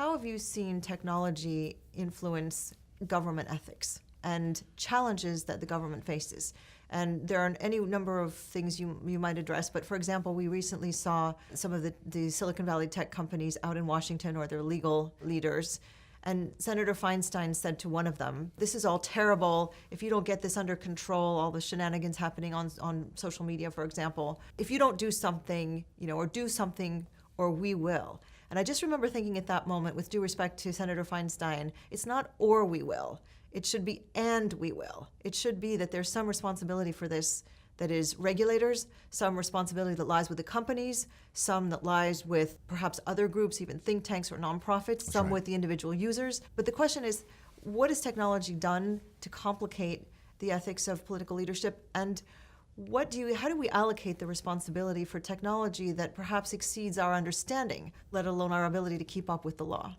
How have you seen technology influence government ethics and challenges that the government faces? And there are any number of things you might address, but for example, we recently saw some of the Silicon Valley tech companies out in Washington, or their legal leaders, and Senator Feinstein said to one of them, "This is all terrible. If you don't get this under control, all the shenanigans happening on social media, for example, if you don't do something, or do something, or we will." And I just remember thinking at that moment, with due respect to Senator Feinstein, it's not "or we will." It should be "and we will." It should be that there's some responsibility for this that is regulators, some responsibility that lies with the companies, some that lies with perhaps other groups, even think tanks or nonprofits, some with the individual users. But the question is, what has technology done to complicate the ethics of political leadership? And how do we allocate the responsibility for technology that perhaps exceeds our understanding, let alone our ability to keep up with the law?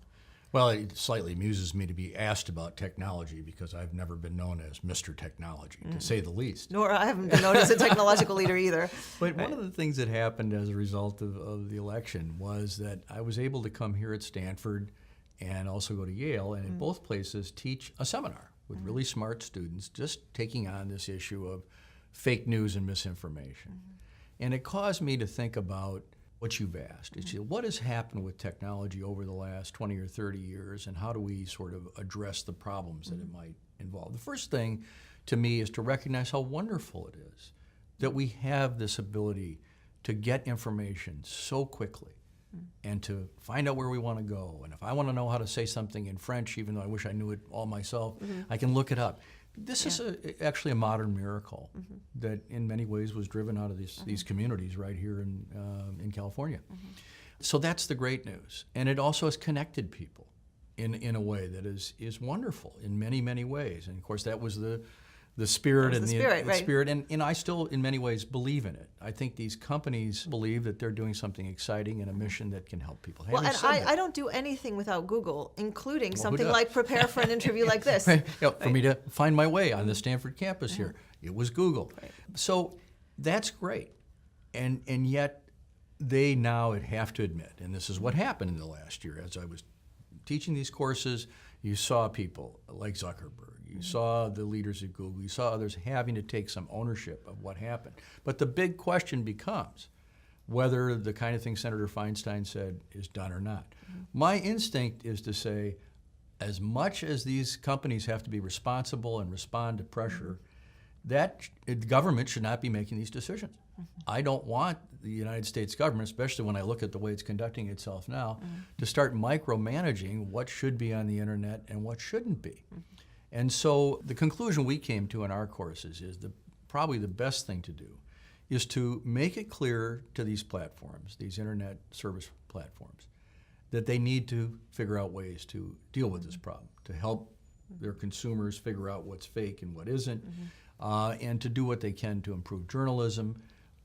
Well, it slightly amuses me to be asked about technology because I've never been known as Mr. Technology, to say the least. Nor I haven't been known as a technological leader either. But one of the things that happened as a result of the election was that I was able to come here at Stanford and also go to Yale, and at both places teach a seminar with really smart students just taking on this issue of fake news and misinformation. And it caused me to think about what you've asked. It's what has happened with technology over the last 20 or 30 years, and how do we sort of address the problems that it might involve? The first thing to me is to recognize how wonderful it is that we have this ability to get information so quickly and to find out where we want to go. And if I want to know how to say something in French, even though I wish I knew it all myself, I can look it up. This is actually a modern miracle that in many ways was driven out of these communities right here in California. So that's the great news. And it also has connected people in a way that is wonderful in many, many ways. And of course that was the spirit and the spirit, and I still in many ways believe in it. I think these companies believe that they're doing something exciting and a mission that can help people. Well, and I don't do anything without Google, including something like prepare for an interview like this. For me to find my way on the Stanford campus here, it was Google. So that's great, and yet they now have to admit, and this is what happened in the last year as I was teaching these courses, you saw people like Zuckerberg, you saw the leaders at Google, you saw others having to take some ownership of what happened. But the big question becomes whether the kind of thing Senator Feinstein said is done or not. My instinct is to say, as much as these companies have to be responsible and respond to pressure, that the government should not be making these decisions. I don't want the United States government, especially when I look at the way it's conducting itself now, to start micromanaging what should be on the internet and what shouldn't be. And so the conclusion we came to in our courses is probably the best thing to do is to make it clear to these platforms, these internet service platforms, that they need to figure out ways to deal with this problem, to help their consumers figure out what's fake and what isn't, and to do what they can to improve journalism,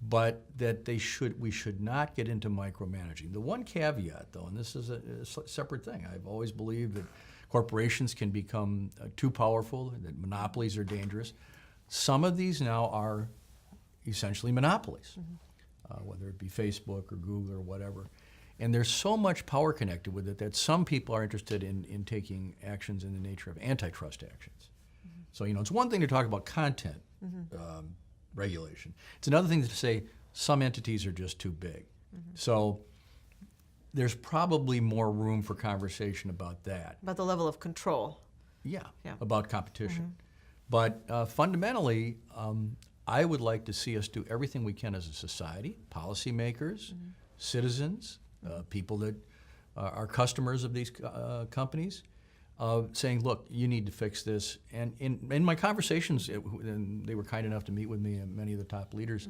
but that we should not get into micromanaging. The one caveat, though, and this is a separate thing, I've always believed that corporations can become too powerful, that monopolies are dangerous. Some of these now are essentially monopolies, whether it be Facebook or Google or whatever. And there's so much power connected with it that some people are interested in taking actions in the nature of antitrust actions. So, it's one thing to talk about content regulation. It's another thing to say some entities are just too big. So there's probably more room for conversation about that. About the level of control. Yeah. About competition. But fundamentally, I would like to see us do everything we can as a society, policymakers, citizens, people that are customers of these companies, saying, look, you need to fix this. And in my conversations, and they were kind enough to meet with me and many of the top leaders,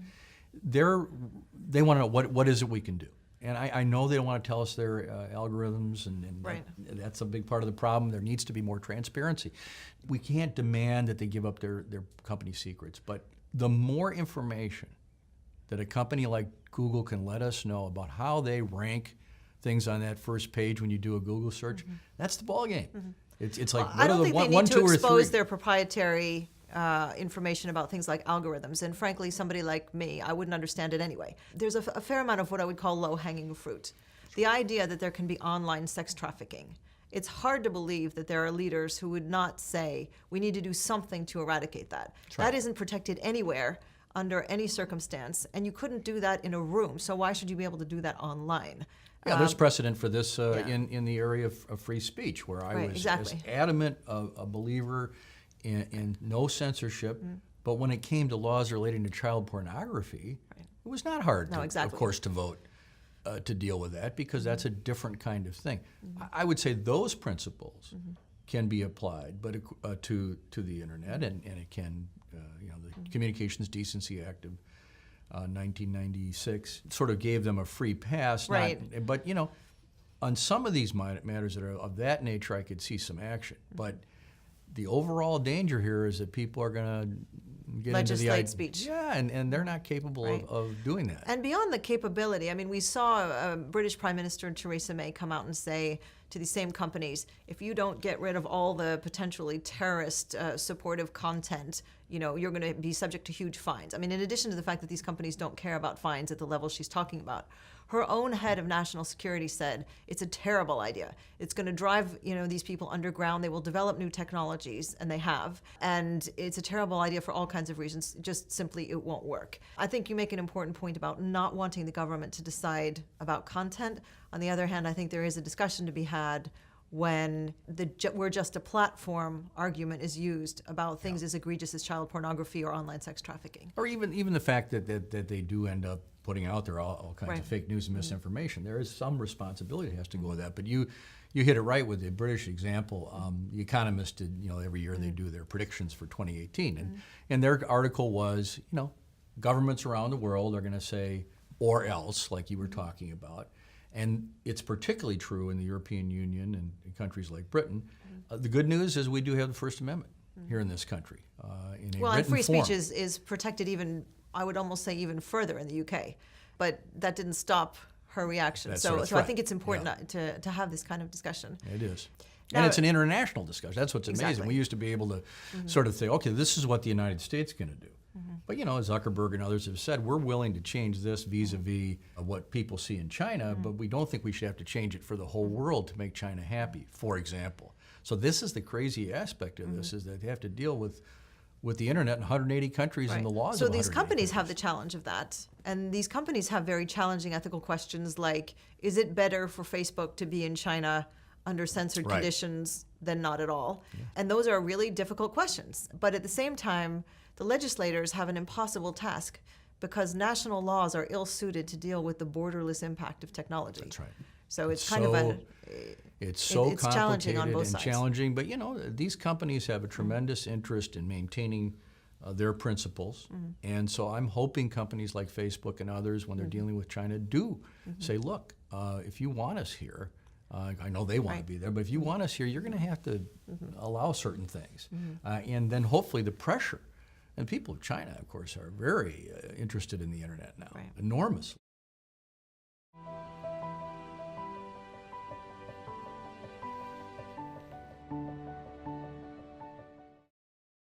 they want to know what is it we can do. And I know they don't want to tell us their algorithms, and that's a big part of the problem. There needs to be more transparency. We can't demand that they give up their company secrets, but the more information that a company like Google can let us know about how they rank things on that first page when you do a Google search, that's the ballgame. It's like, what are the one, two, or three? I don't think they need to expose their proprietary information about things like algorithms, and frankly, somebody like me, I wouldn't understand it anyway. There's a fair amount of what I would call low-hanging fruit. the idea that there can be online sex trafficking, it's hard to believe that there are leaders who would not say, we need to do something to eradicate that. right. That isn't protected anywhere under any circumstance, and you couldn't do that in a room, so why should you be able to do that online? Yeah, there's precedent for this yeah. in the area of free speech, where I Right, was exactly. as adamant a believer in no censorship, but when it came to laws relating to child pornography, it was not hard, No, exactly. of course, to vote to deal with that, because that's a different kind of thing. I would say those principles can be applied, but to the internet, and it can, the Communications Decency Act of 1996 sort of gave them a free pass. Right. But on some of these matters that are of that nature, I could see some action. But the overall danger here is that people are going to get Legislate into the speech. Yeah, and they're not capable Right. of doing that. And beyond the capability, I mean, we saw British Prime Minister Theresa May come out and say to these same companies, if you don't get rid of all the potentially terrorist supportive content, you're going to be subject to huge fines. I mean, in addition to the fact that these companies don't care about fines at the level she's talking about, her own head of national security said it's a terrible idea. It's going to drive these people underground. They will develop new technologies, and they have. And it's a terrible idea for all kinds of reasons. Just simply, it won't work. I think you make an important point about not wanting the government to decide about content. On the other hand, I think there is a discussion to be had when we're just a platform argument is used about things as egregious as child pornography or online sex trafficking. Or even the fact that they do end up putting out there all kinds Right. of fake news and misinformation. There is some responsibility that has to go with that. But you hit it right with the British example. The Economist did, every year they do their predictions for 2018. And their article was, governments around the world are going to say, or else, like you were talking about. And it's particularly true in the European Union and in countries like Britain. The good news is we do have the First Amendment here in this country in a Well, and written free form. speech is protected even, I would almost say, even further in the UK. But that didn't stop her reaction. That's So right. I think it's important to have this kind of discussion. It is. Now- And it's an international discussion. That's what's amazing. Exactly. We used to be able to sort of think, okay, this is what the United States is going to do. But, Zuckerberg and others have said, we're willing to change this vis-a-vis what people see in China, but we don't think we should have to change it for the whole world to make China happy, for example. So this is the crazy aspect of this, is that they have to deal with the internet in 180 countries and the laws So of these 180 companies have the countries. challenge of that. And these companies have very challenging ethical questions like, is it better for Facebook to be in China under censored Right. conditions than not at all? And those are really difficult questions. But at the same time, the legislators have an impossible task because national laws are ill-suited to deal with the borderless impact of technology. That's right. So it's It's kind of It's so it's challenging complicated on both and sides. challenging, but these companies have a tremendous interest in maintaining their principles, and so I'm hoping companies like Facebook and others, when they're dealing with China, do say, look, if you want us here, I know they want Right. to be there, but if you want us here, you're going to have to allow certain things, and then hopefully the pressure. And people of China, of course, are very interested in the internet now, Right. enormously.